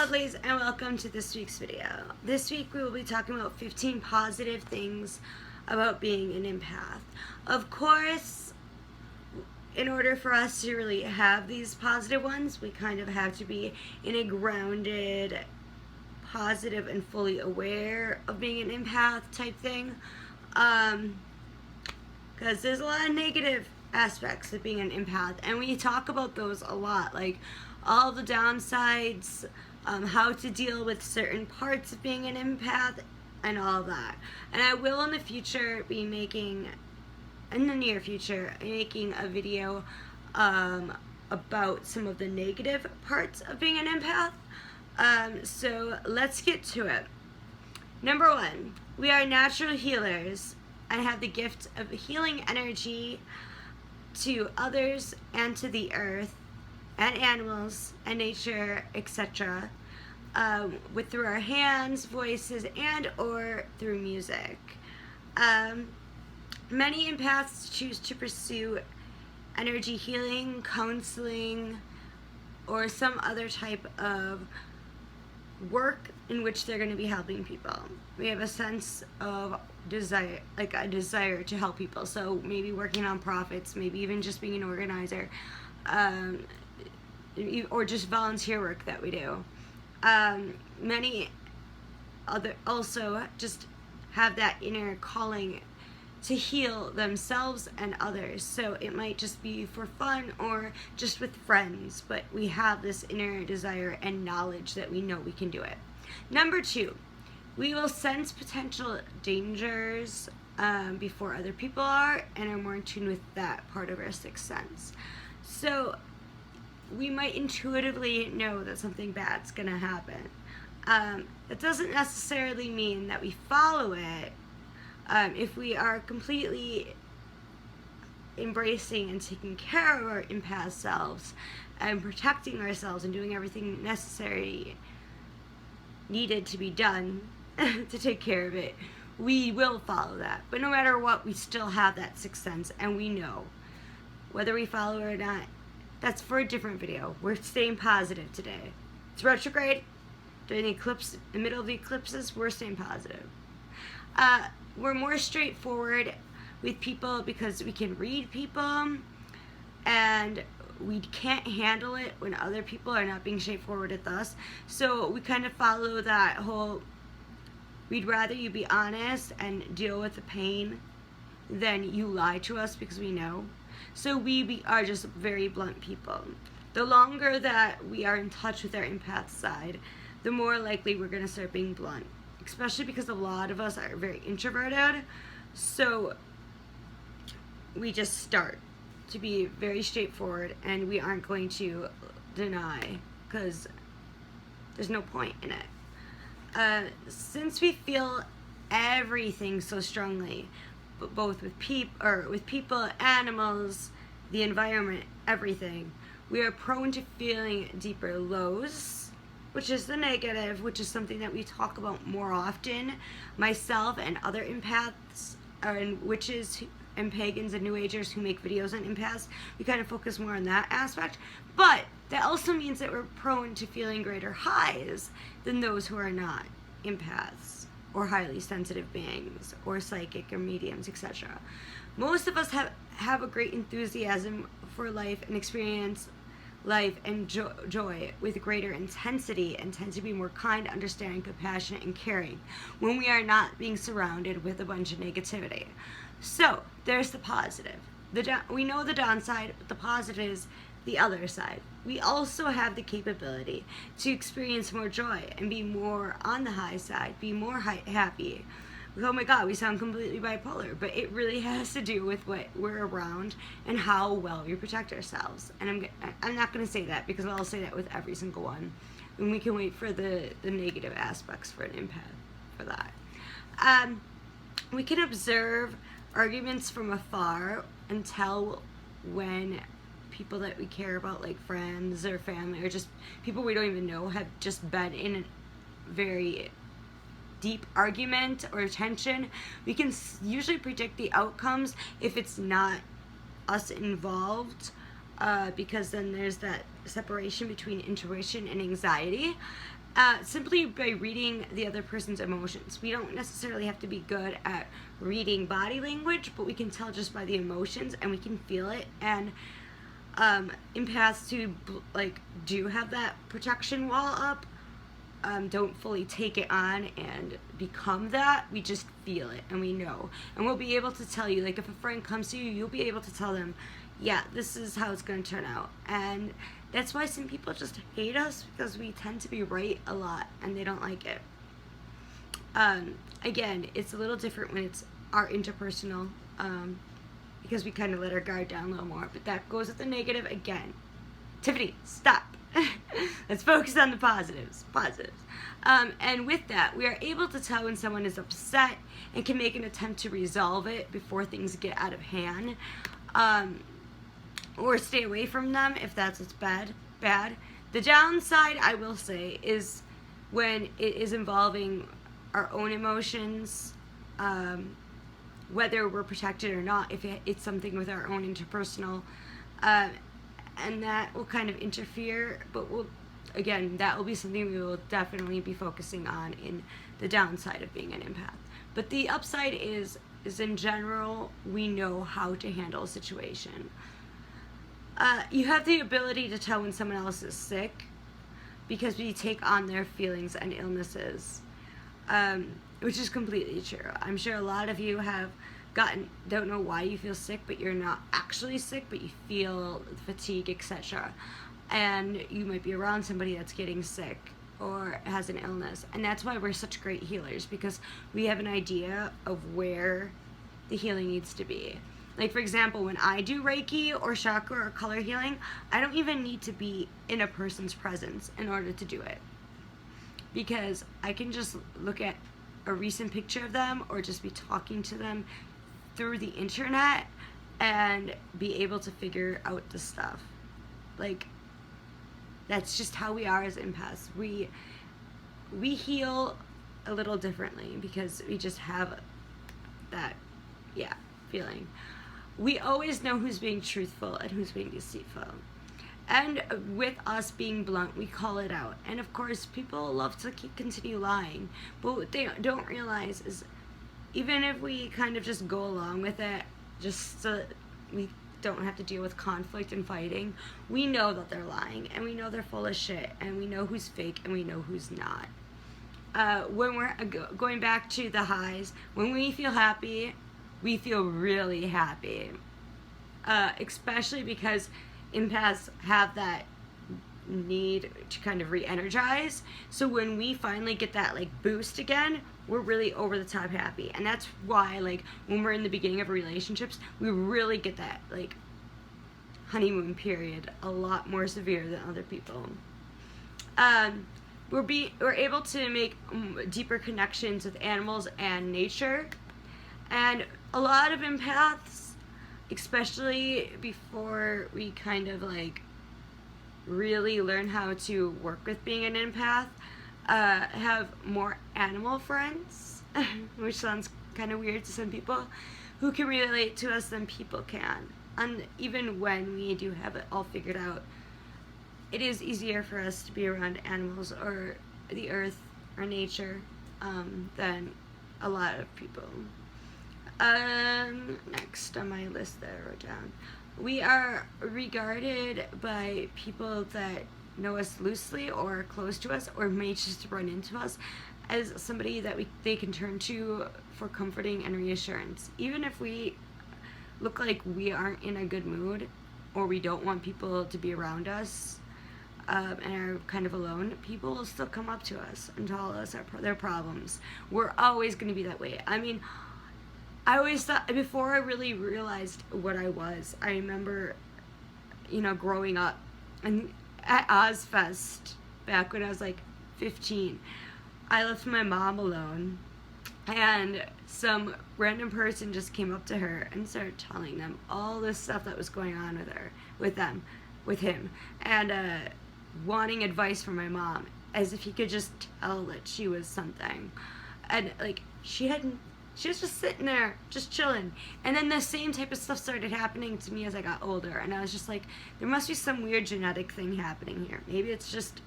lovelies, and welcome to this week's video. This week we will be talking about 15 positive things about being an empath. Of course, in order for us to really have these positive ones, we kind of have to be in a grounded, positive, and fully aware of being an empath type thing. Because there's a lot of negative aspects of being an empath, and we talk about those a lot, like all the downsides, how to deal with certain parts of being an empath, and all that. And I will in the future be making, in the near future, making a video about some of the negative parts of being an empath. So let's get to it. Number one, we are natural healers and have the gift of healing energy to others and to the earth and animals and nature, etc., through our hands, voices, and or through music. Many empaths choose to pursue energy healing, counseling, or some other type of work in which they're going to be helping people. We have a sense of desire, like a desire to help people. So maybe working on profits, maybe even just being an organizer, or just volunteer work that we do. Many other also just have that inner calling to heal themselves and others. So it might just be for fun or just with friends, but we have this inner desire and knowledge that we know we can do it. Number two, we will sense potential dangers before other people are, and are more in tune with that part of our sixth sense. So we might intuitively know that something bad's gonna happen. That doesn't necessarily mean that we follow it. If we are completely embracing and taking care of our empath selves and protecting ourselves and doing everything necessary needed to be done to take care of it, we will follow that. But no matter what, we still have that sixth sense, and we know whether we follow it or not. That's for a different video. We're staying positive today. It's retrograde. During the eclipse, in the middle of the eclipses, we're staying positive. We're more straightforward with people because we can read people, and we can't handle it when other people are not being straightforward with us. So we kind of follow that whole, we'd rather you be honest and deal with the pain than you lie to us because we know. So we are just very blunt people. The longer that we are in touch with our empath side, the more likely we're going to start being blunt, especially because a lot of us are very introverted. So we just start to be very straightforward, and we aren't going to deny because there's no point in it. Since we feel everything so strongly, both with people, animals, the environment, everything, we are prone to feeling deeper lows, which is the negative, which is something that we talk about more often. Myself and other empaths, and witches and pagans and new agers who make videos on empaths, we kind of focus more on that aspect. But that also means that we're prone to feeling greater highs than those who are not empaths, or highly sensitive beings, or psychic, or mediums, etc. Most of us have a great enthusiasm for life and experience life and joy with greater intensity, and tend to be more kind, understanding, compassionate, and caring when we are not being surrounded with a bunch of negativity. So there's the positive. We know the downside, but the positive is the other side. We also have the capability to experience more joy and be more on the high side, be more happy. Oh my God, we sound completely bipolar, but it really has to do with what we're around and how well we protect ourselves. And I'm not going to say that because I'll say that with every single one, and we can wait for the negative aspects for an empath for that. We can observe arguments from afar and tell when people that we care about, like friends or family or just people we don't even know, have just been in a very deep argument or tension. We can usually predict the outcomes if it's not us involved, because then there's that separation between intuition and anxiety. simply by reading the other person's emotions. We don't necessarily have to be good at reading body language, but we can tell just by the emotions, and we can feel it. And empaths who do have that protection wall up, don't fully take it on and become that. We just feel it and we know, and we'll be able to tell you, like if a friend comes to you, you'll be able to tell them, yeah, this is how it's going to turn out. And that's why some people just hate us, because we tend to be right a lot and they don't like it. Again, it's a little different when it's our interpersonal, because we kind of let our guard down a little more, but that goes with the negative again. Tiffany, stop. Let's focus on the positives. And with that, we are able to tell when someone is upset and can make an attempt to resolve it before things get out of hand, or stay away from them if that's what's bad. The downside, I will say, is when it is involving our own emotions, whether we're protected or not, if it's something with our own interpersonal, and that will kind of interfere, but that will be something we will definitely be focusing on in the downside of being an empath. But the upside is in general, we know how to handle a situation. You have the ability to tell when someone else is sick, because we take on their feelings and illnesses, which is completely true. I'm sure a lot of you don't know why you feel sick, but you're not actually sick, but you feel fatigue, etc. And you might be around somebody that's getting sick or has an illness. And that's why we're such great healers, because we have an idea of where the healing needs to be. Like, for example, when I do Reiki or chakra or color healing, I don't even need to be in a person's presence in order to do it, because I can just look at a recent picture of them or just be talking to them through the internet and be able to figure out the stuff. Like, that's just how we are as empaths. We heal a little differently because we just have that feeling. We always know who's being truthful and who's being deceitful. And with us being blunt, we call it out. And of course, people love to continue lying. But what they don't realize is, even if we kind of just go along with it, just so we don't have to deal with conflict and fighting, we know that they're lying, and we know they're full of shit, and we know who's fake, and we know who's not. When we're going back to the highs, when we feel happy, we feel really happy. Especially because empaths have that need to kind of re-energize. So when we finally get that boost again, we're really over the top happy. And that's why when we're in the beginning of relationships, we really get that honeymoon period a lot more severe than other people. We're able to make deeper connections with animals and nature. And a lot of empaths, especially before we kind of really learn how to work with being an empath, have more animal friends, which sounds kind of weird to some people, who can relate to us than people can. And even when we do have it all figured out, it is easier for us to be around animals or the earth or nature than a lot of people. Next on my list that I wrote down, we are regarded by people that know us loosely or are close to us or may just run into us as somebody that they can turn to for comforting and reassurance. Even if we look like we aren't in a good mood or we don't want people to be around us, and are kind of alone, people will still come up to us and tell us their problems. We're always going to be that way. I mean, I always thought, before I really realized what I was, I remember, growing up and at Ozfest back when I was 15, I left my mom alone, and some random person just came up to her and started telling them all this stuff that was going on with him, and wanting advice from my mom, as if he could just tell that she was something, and she was just sitting there, just chilling. And then the same type of stuff started happening to me as I got older. And I was just there must be some weird genetic thing happening here. Maybe it's just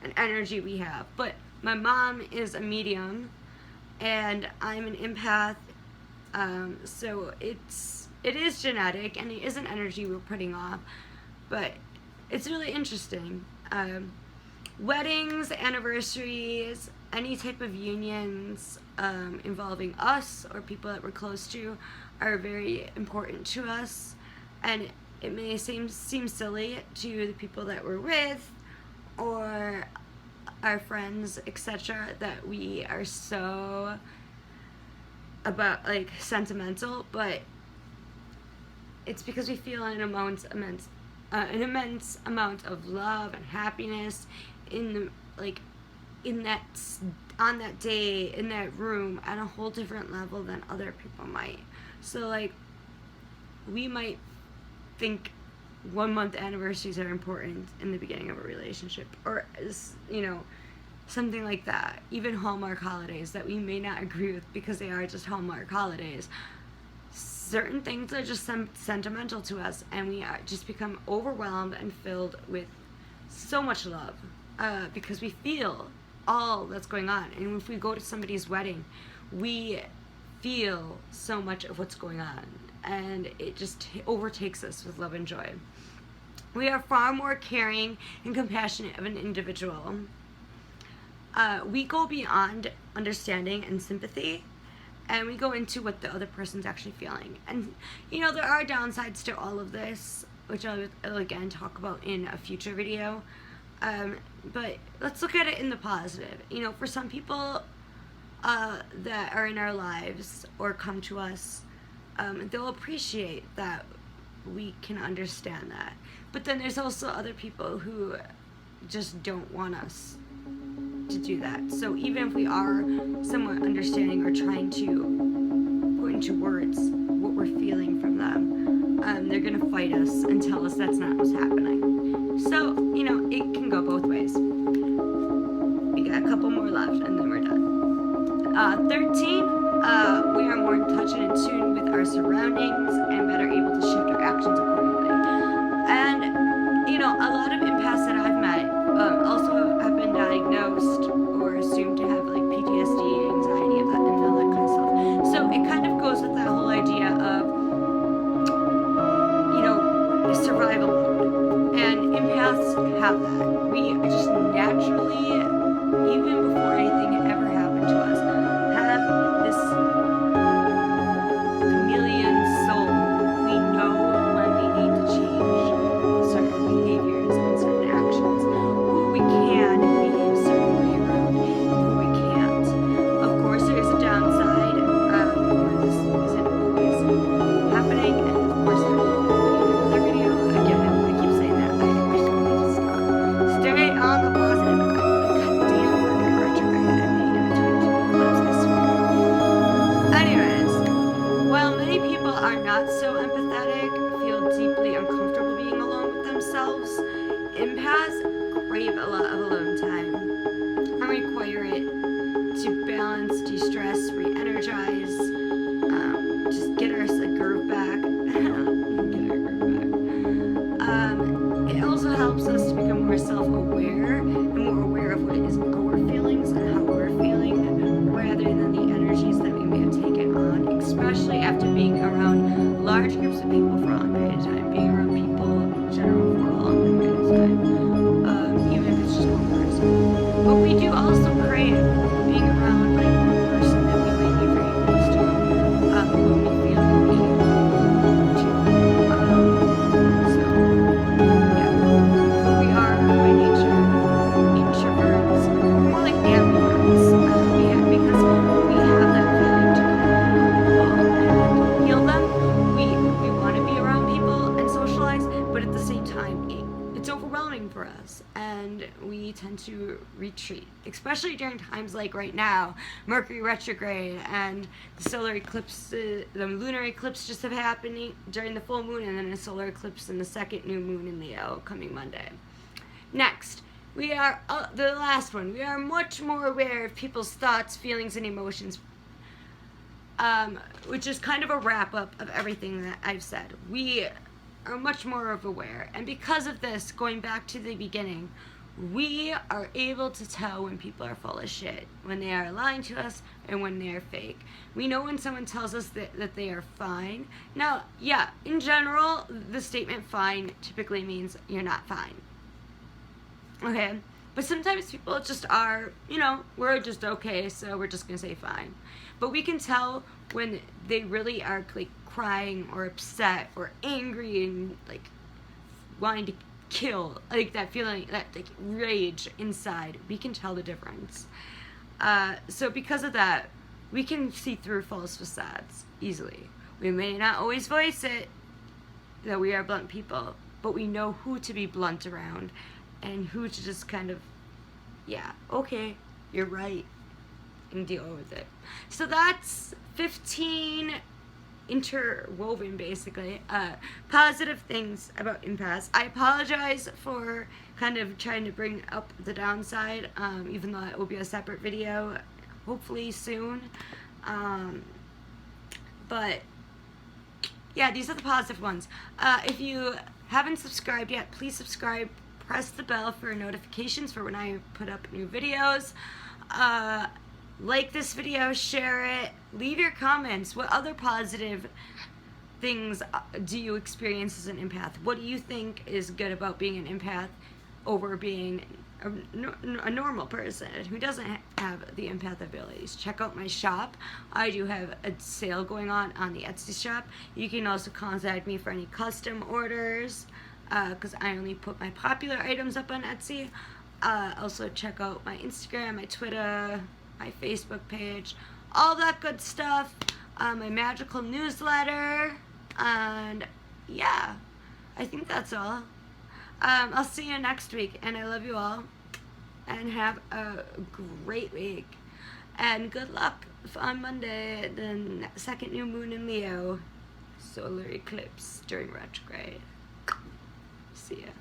and energy we have. But my mom is a medium, and I'm an empath, so it is genetic, and it is an energy we're putting off, but it's really interesting. Weddings, anniversaries, any type of unions involving us or people that we're close to are very important to us, and it may seem silly to the people that we're with or our friends, etc., that we are so about like sentimental, but it's because we feel an immense amount of love and happiness in that on that day in that room at a whole different level than other people might. So like we might think 1 month anniversaries are important in the beginning of a relationship, or something like that. Even Hallmark holidays that we may not agree with because they are just Hallmark holidays. Certain things are just sentimental to us, and we just become overwhelmed and filled with so much love because we feel all that's going on. And if we go to somebody's wedding, we feel so much of what's going on, and it just overtakes us with love and joy. We are far more caring and compassionate of an individual. We go beyond understanding and sympathy, and we go into what the other person's actually feeling. And there are downsides to all of this, which I'll again talk about in a future video. But let's look at it in the positive. For some people that are in our lives or come to us, they'll appreciate that we can understand that. But then there's also other people who just don't want us to do that. So even if we are somewhat understanding or trying to put into words what we're feeling from them, they're gonna fight us and tell us that's not what's happening. So it can go both ways. We got a couple more left and then we're done. 13, we are more in touch and in tune with our surroundings and better able to shift our actions accordingly. And a lot of empaths that I've met also have been diagnosed or assumed to have like PTSD, anxiety, and all that kind of stuff. So it kind of goes with that whole idea of survival mode, and empaths have that. We just naturally, even before anything ever happened to us, have this chameleon soul. We know when we need to change certain behaviors and certain actions, who we can behave a certain way around, and who we can't. Of course, there is a downside where this isn't always happening, and of course there will be another video. Again, I keep saying that. I just need to stop. Stay on the positive. Goddamn Mercury retrograde ending in between two eclipses, I swear. Anyways, while many people are not so empathetic, feel deeply uncomfortable being alone with themselves, empaths crave a lot of alone time and require it to balance, de-stress, re-energize, just get our groove back. Get our groove back. It also helps us to become more self-aware and more aware of what it is our feelings and how we're feeling, rather than the energies that we may have taken on, especially after being around large groups of people for a long period of time, being around people in general for a long period of time, even if it's just one person. But we do also crave being around like one person that we might be very close to, when we feel the need to. So yeah, we are by nature introverts, more like ambiverts. Because we have that feeling to connect with people and heal them. We want to be around people and socialize, but at the same time, it's overwhelming for us, and we tend to retreat, especially during times like right now, Mercury retrograde and the solar eclipse, the lunar eclipse just happening during the full moon, and then a solar eclipse and the second new moon in Leo coming Monday. Next, we are the last one. We are much more aware of people's thoughts, feelings, and emotions, which is kind of a wrap up of everything that I've said. We are much more aware, and because of this, going back to the beginning, We are able to tell when people are full of shit, when they are lying to us, and when they are fake. We know when someone tells us that they are fine. Now, yeah, in general, the statement fine typically means you're not fine. Okay? But sometimes people just are, we're just okay, so we're just gonna say fine. But we can tell when they really are, like, crying or upset or angry and, like, wanting to kill, like, that feeling, that, like, rage inside. We can tell the difference. So because of that, we can see through false facades easily. We may not always voice it that we are blunt people, but we know who to be blunt around and who to just kind of, yeah, okay, you're right, and deal with it. So that's 15 interwoven, basically, positive things about empaths. I apologize for kind of trying to bring up the downside, even though it will be a separate video, hopefully soon. But yeah, these are the positive ones. If you haven't subscribed yet, please subscribe. Press the bell for notifications for when I put up new videos. Like this video, share it, leave your comments. What other positive things do you experience as an empath? What do you think is good about being an empath over being a normal person who doesn't have the empath abilities? Check out my shop. I do have a sale going on the Etsy shop. You can also contact me for any custom orders, because I only put my popular items up on Etsy. Also check out my Instagram, my Twitter, my Facebook page, all that good stuff, my magical newsletter, and yeah, I think that's all. I'll see you next week, and I love you all, and have a great week, and good luck on Monday, the second new moon in Leo, solar eclipse during retrograde. See ya.